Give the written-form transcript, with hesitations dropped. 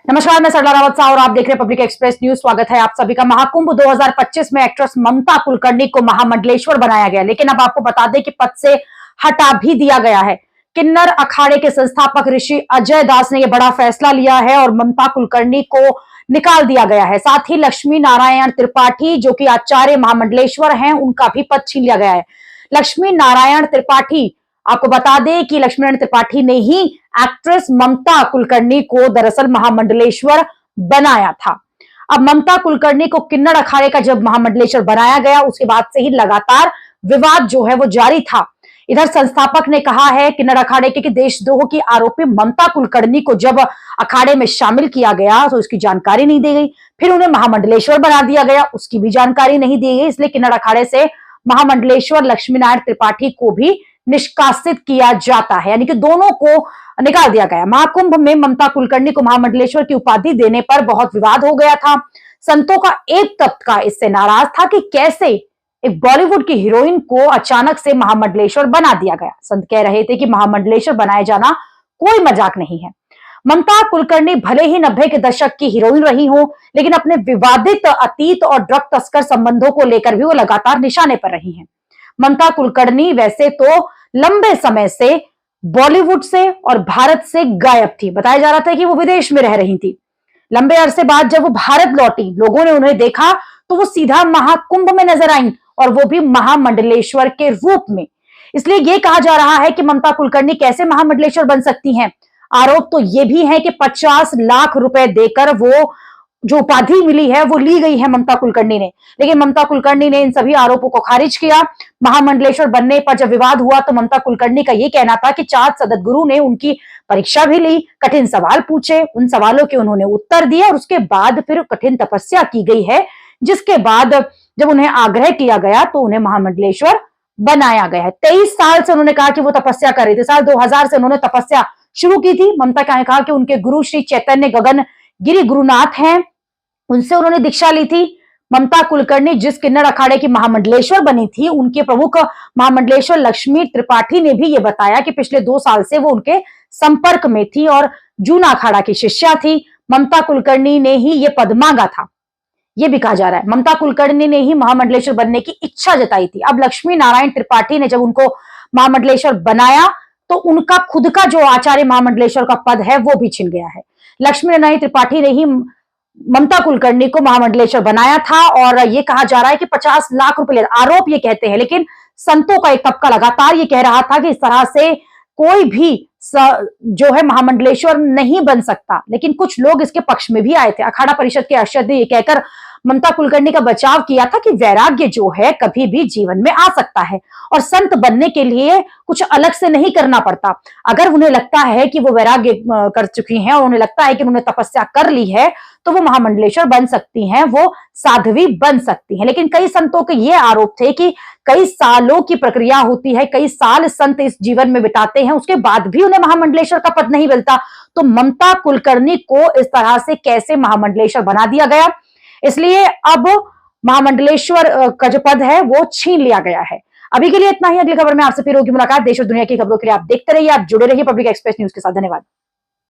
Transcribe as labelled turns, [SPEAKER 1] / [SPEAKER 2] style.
[SPEAKER 1] नमस्कार, मैं सरला रावत सा और आप देख रहे हैं पब्लिक एक्सप्रेस न्यूज। स्वागत है आप सभी का। महाकुंभ 2025 में एक्ट्रेस ममता कुलकर्णी को महामंडलेश्वर बनाया गया, लेकिन अब आपको बता दें कि पद से हटा भी दिया गया है। किन्नर अखाड़े के संस्थापक ऋषि अजय दास ने यह बड़ा फैसला लिया है और ममता कुलकर्णी को निकाल दिया गया है। साथ ही लक्ष्मी नारायण त्रिपाठी, जो कि आचार्य महामंडलेश्वर हैं, उनका भी पद छीन लिया गया है। लक्ष्मी नारायण त्रिपाठी, आपको बता दें कि लक्ष्मी नारायण त्रिपाठी ने ही एक्ट्रेस ममता कुलकर्णी को दरअसल महामंडलेश्वर बनाया था। अब ममता कुलकर्णी को किन्नर अखाड़े का जब महामंडलेश्वर बनाया गया, उसके बाद से ही लगातार विवाद जो है वो जारी था। इधर संस्थापक ने कहा है किन्नर अखाड़े के कि देशद्रोह की आरोपी ममता कुलकर्णी को जब अखाड़े में शामिल किया गया तो उसकी जानकारी नहीं दी गई, फिर उन्हें महामंडलेश्वर बना दिया गया, उसकी भी जानकारी नहीं दी गई। इसलिए किन्नर अखाड़े से महामंडलेश्वर लक्ष्मी नारायण त्रिपाठी को भी निष्कासित किया जाता है, यानी कि दोनों को निकाल दिया गया। महाकुंभ में ममता कुलकर्णी को महामंडलेश्वर की उपाधि देने पर बहुत विवाद हो गया था। संतों का एक तबका इससे नाराज था कि कैसे एक बॉलीवुड की हीरोइन को अचानक से महामंडलेश्वर बना दिया गया। संत कह रहे थे कि महामंडलेश्वर बनाए जाना कोई मजाक नहीं है। ममता कुलकर्णी भले ही 90 के दशक की हीरोइन रही हो, लेकिन अपने विवादित अतीत और ड्रग तस्कर संबंधों को लेकर भी वो लगातार निशाने पर रही हैं। ममता कुलकर्णी वैसे तो लंबे समय से बॉलीवुड से और भारत से गायब थी। बताया जा रहा था कि वो विदेश में रह रही थी। लंबे अरसे बाद जब वो भारत लौटी, लोगों ने उन्हें देखा तो वो सीधा महाकुंभ में नजर आई, और वो भी महामंडलेश्वर के रूप में। इसलिए ये कहा जा रहा है कि ममता कुलकर्णी कैसे महामंडलेश्वर बन सकती हैं। आरोप तो ये भी है कि 50 लाख रुपए देकर वो जो उपाधि मिली है वो ली गई है ममता कुलकर्णी ने, लेकिन ममता कुलकर्णी ने इन सभी आरोपों को खारिज किया। महामंडलेश्वर बनने पर जब विवाद हुआ तो ममता कुलकर्णी का यह कहना था कि 4 सदगुरु ने उनकी परीक्षा भी ली, कठिन सवाल पूछे, उन सवालों के उन्होंने उत्तर दिए और उसके बाद फिर कठिन तपस्या की गई है, जिसके बाद जब उन्हें आग्रह किया गया तो उन्हें महामंडलेश्वर बनाया गया है। 23 साल से उन्होंने कहा कि वो तपस्या कर रही थी। साल 2000 से उन्होंने तपस्या शुरू की थी। ममता ने कहा कि उनके गुरु श्री चैतन्य गगन गिरी गुरुनाथ हैं, उनसे उन्होंने दीक्षा ली थी। ममता कुलकर्णी जिस किन्नर अखाड़े की महामंडलेश्वर बनी थी, उनके प्रमुख महामंडलेश्वर लक्ष्मी त्रिपाठी ने भी ये बताया कि पिछले 2 साल से वो उनके संपर्क में थी और जूना अखाड़ा की शिष्या थी। ममता कुलकर्णी ने ही ये पद मांगा था, ये भी कहा जा रहा है। ममता कुलकर्णी ने ही महामंडलेश्वर बनने की इच्छा जताई थी। अब लक्ष्मी नारायण त्रिपाठी ने जब उनको महामंडलेश्वर बनाया तो उनका खुद का जो आचार्य महामंडलेश्वर का पद है वो भी छिन गया है। लक्ष्मी नारायण त्रिपाठी ने ही ममता कुलकर्णी को महामंडलेश्वर बनाया था और यह कहा जा रहा है कि 50 लाख रुपए आरोप ये कहते हैं, लेकिन संतों का एक तबका लगातार ये कह रहा था कि इस तरह से कोई भी जो है महामंडलेश्वर नहीं बन सकता। लेकिन कुछ लोग इसके पक्ष में भी आए थे। अखाड़ा परिषद के अध्यक्ष ने यह कहकर ममता कुलकर्णी का बचाव किया था कि वैराग्य जो है कभी भी जीवन में आ सकता है और संत बनने के लिए कुछ अलग से नहीं करना पड़ता। अगर उन्हें लगता है कि वो वैराग्य कर चुकी हैं और उन्हें लगता है कि उन्होंने तपस्या कर ली है तो वो महामंडलेश्वर बन सकती हैं, वो साध्वी बन सकती हैं। लेकिन कई संतों के ये आरोप थे कि कई सालों की प्रक्रिया होती है, कई साल संत इस जीवन में बिताते हैं, उसके बाद भी उन्हें महामंडलेश्वर का पद नहीं मिलता। तो ममता कुलकर्णी को इस तरह से कैसे महामंडलेश्वर बना दिया गया, इसलिए अब महामंडलेश्वर का जो पद है वो छीन लिया गया है। अभी के लिए इतना ही। अगली खबर में आपसे फिर होगी मुलाकात। देश और दुनिया की खबरों के लिए आप देखते रहिए, आप जुड़े रहिए पब्लिक एक्सप्रेस न्यूज के साथ। धन्यवाद।